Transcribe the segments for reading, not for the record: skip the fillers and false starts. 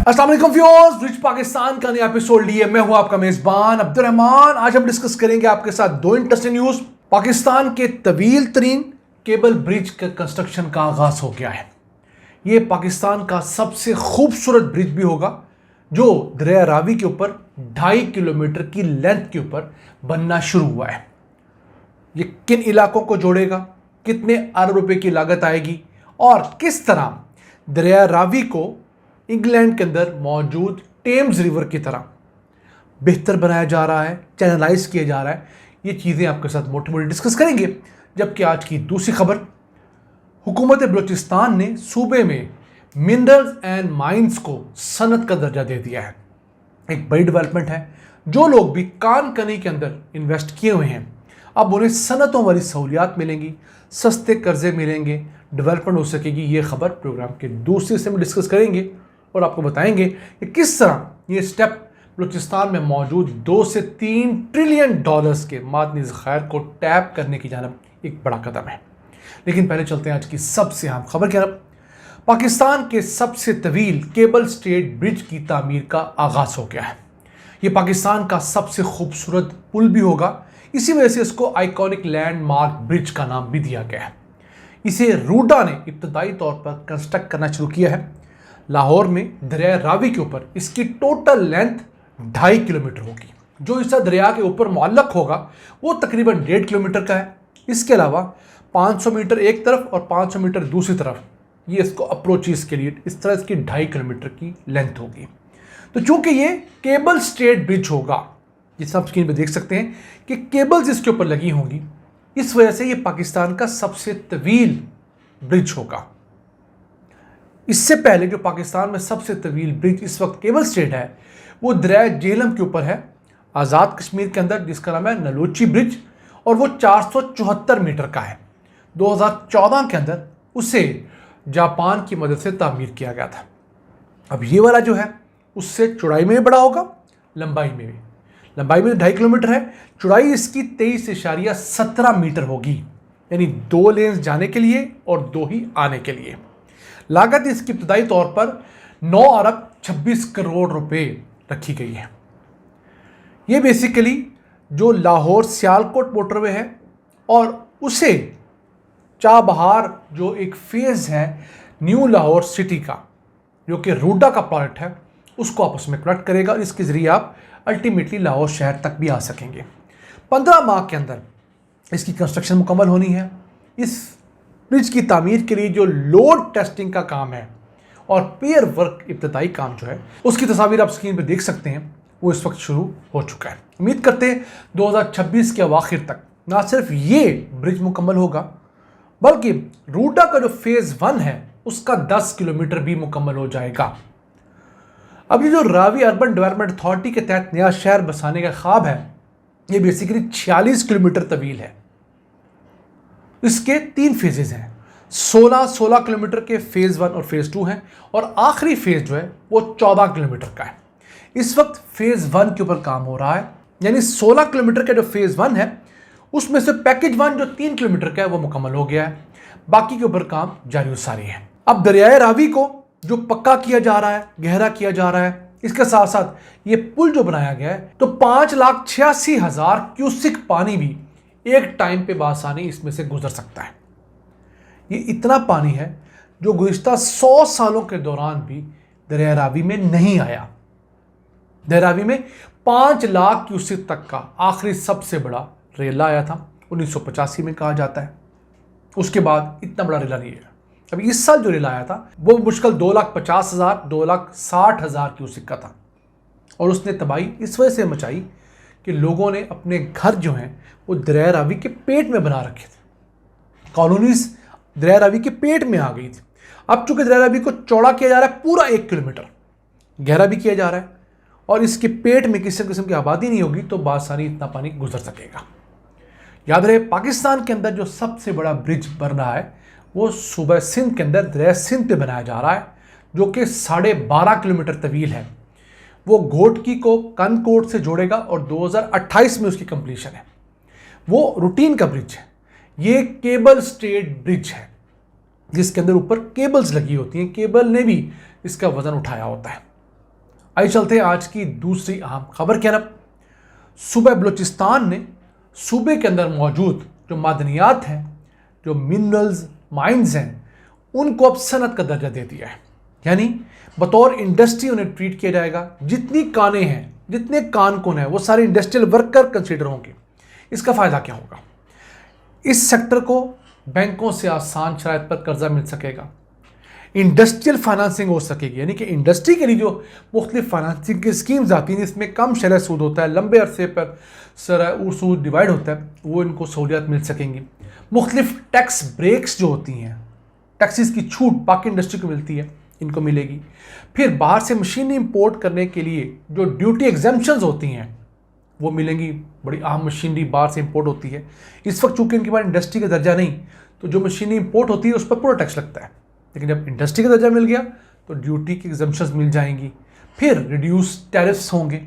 अस्सलाम वालेकुम viewers, rich Pakistan का नया एपिसोड लिए मैं हूं आपका मेजबान अब्दुल रहमान। आज हम डिस्कस करेंगे आपके साथ दो इंटरेस्टिंग न्यूज। पाकिस्तान के तवील तरीन केबल ब्रिज का कंस्ट्रक्शन का आगाज हो गया है। ये पाकिस्तान का सबसे खूबसूरत ब्रिज भी होगा जो दरिया रावी के ऊपर 2.5 किलोमीटर की लेंथ के ऊपर बनना शुरू हुआ है। ये किन इलाकों को जोड़ेगा, कितने अरब रुपए की लागत आएगी और किस तरह दरिया रावी को इंग्लैंड के अंदर मौजूद टेम्स रिवर की तरह बेहतर बनाया जा रहा है, चैनलाइज किया जा रहा है, ये चीज़ें आपके साथ मोटी मोटी डिस्कस करेंगे। जबकि आज की दूसरी खबर, हुकूमत बलूचिस्तान ने सूबे में मिनरल्स एंड माइंस को सनत का दर्जा दे दिया है। एक बड़ी डेवलपमेंट है। जो लोग भी कान कनी के अंदर इन्वेस्ट किए हुए हैं अब उन्हें सनतों वाली सहूलियात मिलेंगी, सस्ते कर्जे मिलेंगे, डेवलपमेंट हो सकेगी। ये खबर प्रोग्राम के दूसरे हिस्से में डिस्कस करेंगे और आपको बताएंगे कि किस तरह ये स्टेप बलूचिस्तान में मौजूद 2 से 3 ट्रिलियन डॉलर्स के मादनी ज़खायर को टैप करने की जानब एक बड़ा कदम है। लेकिन पहले चलते हैं आज की सबसे अहम खबर की तरफ। पाकिस्तान के सबसे तवील केबल स्टेट ब्रिज की तामीर का आगाज़ हो गया है। ये पाकिस्तान का सबसे खूबसूरत पुल भी होगा, इसी वजह से इसको आइकॉनिक लैंडमार्क ब्रिज का नाम भी दिया गया है। इसे रूडा ने इब्तदाई तौर पर कंस्ट्रक्ट करना शुरू किया है। लाहौर में दरिया रावी के ऊपर इसकी टोटल लेंथ 2.5 किलोमीटर होगी। जो हिस्सा दरिया के ऊपर मुअल्लक होगा वो तकरीबन 1.5 किलोमीटर का है। इसके अलावा 500 मीटर एक तरफ और 500 मीटर दूसरी तरफ ये इसको अप्रोचेस के लिए इस तरह इसकी 2.5 किलोमीटर की लेंथ होगी। तो चूंकि ये केबल स्टेट ब्रिज होगा, जिसे आप स्क्रीन पर देख सकते हैं कि केबल्स इसके ऊपर लगी होंगी, इस वजह से ये पाकिस्तान का सबसे तवील ब्रिज होगा। इससे पहले जो पाकिस्तान में सबसे तवील ब्रिज इस वक्त केबल स्टेट है वो दरिया झेलम के ऊपर है, आज़ाद कश्मीर के अंदर, जिसका नाम है नलोची ब्रिज, और वो 474 मीटर का है। 2014 के अंदर उसे जापान की मदद से तामीर किया गया था। अब ये वाला जो है उससे चौड़ाई में भी बड़ा होगा, लंबाई में भी। लंबाई में 2.5 किलोमीटर है, चौड़ाई इसकी 23.17 मीटर होगी, यानी 2 लेन्स जाने के लिए और 2 ही आने के लिए। लागत इसकी इब्तदाई तौर पर 9 अरब 26 करोड़ रुपए रखी गई है। ये बेसिकली जो लाहौर सियालकोट मोटरवे है और उसे चाबहार जो एक फेज़ है न्यू लाहौर सिटी का, जो कि रूडा का प्रोजेक्ट है, उसको आपस में कनेक्ट करेगा और इसके ज़रिए आप अल्टीमेटली लाहौर शहर तक भी आ सकेंगे। 15 माह के अंदर इसकी कंस्ट्रक्शन मुकम्मल होनी है। इस ब्रिज की तामीर के लिए जो लोड टेस्टिंग का काम है और पेयर वर्क इब्तदाई काम जो है उसकी तस्वीर आप स्क्रीन पर देख सकते हैं, वो इस वक्त शुरू हो चुका है। उम्मीद करते हैं 2026 के अवाखिर तक ना सिर्फ ये ब्रिज मुकम्मल होगा बल्कि रूडा का जो फेज़ 1 है उसका 10 किलोमीटर भी मुकम्मल हो जाएगा। अब ये जो रावी अर्बन डेवलपमेंट अथॉरिटी के तहत नया शहर बसाने का ख्वाब है, ये बेसिकली 46 किलोमीटर तवील है। इसके 3 फेजेज हैं। 16 किलोमीटर के फेज़ 1 और फेज़ 2 हैं और आखिरी फेज़ जो है वो 14 किलोमीटर का है। इस वक्त फेज़ 1 के ऊपर काम हो रहा है, यानी 16 किलोमीटर का जो फेज़ 1 है उसमें से पैकेज 1 जो 3 किलोमीटर का है वो मुकम्मल हो गया है, बाकी के ऊपर काम जारी व सारी है। अब दरियाए रावी को जो पक्का किया जा रहा है, गहरा किया जा रहा है, इसके साथ साथ ये पुल जो बनाया गया है तो 5,86,000 क्यूसिक पानी भी एक टाइम पे बासानी इसमें से गुजर सकता है। ये इतना पानी है जो गुज़िश्ता 100 सालों के दौरान भी दरिया रावी में नहीं आया। दरिया रावी में 5 लाख क्यूसिक तक का आखिरी सबसे बड़ा रेला आया था 1985 में कहा जाता है। उसके बाद इतना बड़ा रेला नहीं है। अभी इस साल जो रेला आया था वो मुश्किल 2,50,000 2,60,000 क्यूसिक का था और उसने तबाही इस वजह से मचाई कि लोगों ने अपने घर जो हैं वो दरिया रावी के पेट में बना रखे थे। कॉलोनीज दरिया रावी के पेट में आ गई थी। अब चूंकि दरिया रावी को चौड़ा किया जा रहा है, पूरा 1 किलोमीटर गहरा भी किया जा रहा है और इसके पेट में किसी किस्म की आबादी नहीं होगी तो बासानी इतना पानी गुजर सकेगा। याद रहे, पाकिस्तान के अंदर जो सबसे बड़ा ब्रिज बन रहा है वो सूबा सिंध के अंदर दरिया सिंध पे बनाया जा रहा है, जो कि 12.5 किलोमीटर तवील है। वो घोटकी को कनकोट से जोड़ेगा और 2028 में उसकी कंप्लीशन है। वो रूटीन का ब्रिज है। ये केबल स्टेट ब्रिज है जिसके अंदर ऊपर केबल्स लगी होती हैं। केबल ने भी इसका वजन उठाया होता है। आइए चलते हैं आज की दूसरी अहम खबर की तरफ। सूबे बलूचिस्तान ने सूबे के अंदर मौजूद जो मादनियात हैं, जो मिनरल्स माइंस हैं, उनको अब सनत का दर्जा दे दिया है। यानी बतौर इंडस्ट्री उन्हें ट्रीट किया जाएगा। जितनी कानें हैं, जितने कान कौन है, वो सारे इंडस्ट्रियल वर्कर कंसीडर होंगे। इसका फ़ायदा क्या होगा? इस सेक्टर को बैंकों से आसान शराइत पर कर्जा मिल सकेगा, इंडस्ट्रियल फाइनेंसिंग हो सकेगी। यानी कि इंडस्ट्री के लिए जो मुख्तलिफ फाइनेंसिंग की स्कीम्स आती हैं जिसमें कम शरह सूद होता है, लंबे अरसे पर सूद डिवाइड होता है, वो इनको सहूलियत मिल सकेंगी। मुख्तलिफ टैक्स ब्रेक्स जो होती हैं, टैक्सेस की छूट बाकी इंडस्ट्री को मिलती है, इनको मिलेगी। फिर बाहर से मशीन इंपोर्ट करने के लिए जो ड्यूटी एग्जेम्पशंस होती हैं वो मिलेंगी। बड़ी अहम मशीनरी बाहर से इंपोर्ट होती है। इस वक्त चूँकि इनके पास इंडस्ट्री का दर्जा नहीं, तो जो मशीनरी इंपोर्ट होती है उस पर पूरा टैक्स लगता है। लेकिन जब इंडस्ट्री का दर्जा मिल गया तो ड्यूटी की एग्जेम्पशंस मिल जाएंगी, फिर रिड्यूस टैरिफ्स होंगे।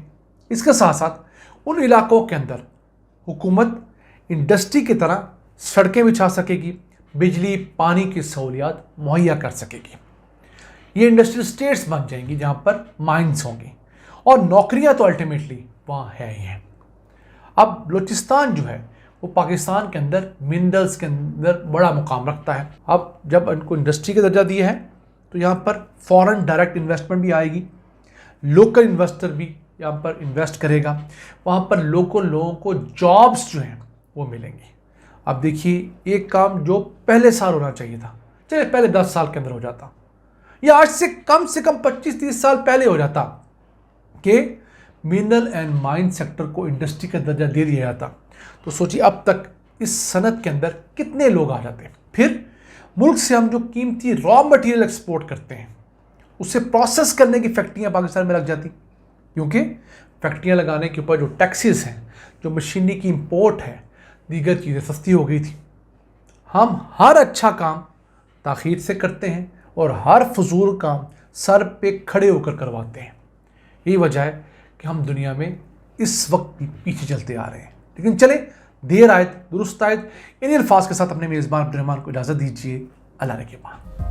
इसके साथ साथ उन इलाकों के अंदर हुकूमत इंडस्ट्री की तरह सड़कें बिछा सकेगी, बिजली पानी की सहूलियात मुहैया कर सकेगी। ये इंडस्ट्रियल स्टेट्स बन जाएंगी जहाँ पर माइंस होंगी और नौकरियाँ तो अल्टीमेटली वहाँ है ही हैं। अब बलूचिस्तान जो है वो पाकिस्तान के अंदर मिनरल्स के अंदर बड़ा मुकाम रखता है। अब जब इनको इंडस्ट्री का दर्जा दिया है तो यहाँ पर फॉरेन डायरेक्ट इन्वेस्टमेंट भी आएगी, लोकल इन्वेस्टर भी यहाँ पर इन्वेस्ट करेगा, वहाँ पर लोकल लोगों को जॉब्स जो हैं वो मिलेंगी। अब देखिए, एक काम जो पहले साल होना चाहिए था, चलिए पहले 10 साल के अंदर हो जाता, या आज से कम 25-30 साल पहले हो जाता कि मिनरल एंड माइन सेक्टर को इंडस्ट्री का दर्जा दे दिया जाता, तो सोचिए अब तक इस सनत के अंदर कितने लोग आ जाते। फिर मुल्क से हम जो कीमती रॉ मटेरियल एक्सपोर्ट करते हैं उसे प्रोसेस करने की फैक्ट्रियाँ पाकिस्तान में लग जाती, क्योंकि फैक्ट्रियाँ लगाने के ऊपर जो टैक्सेस हैं, जो मशीनरी की इंपोर्ट है, दीगर चीज़ें सस्ती हो गई थी। हम हर अच्छा काम ताख़ीर से करते हैं और हर फजूल काम सर पे खड़े होकर करवाते हैं। यही वजह है कि हम दुनिया में इस वक्त भी पीछे चलते आ रहे हैं। लेकिन चले, देर आयत दुरुस्त आयत। इन अल्फाज के साथ अपने मेज़बान अब्दुल रहमान को इजाज़त दीजिए। अल्लाह ने के बाद।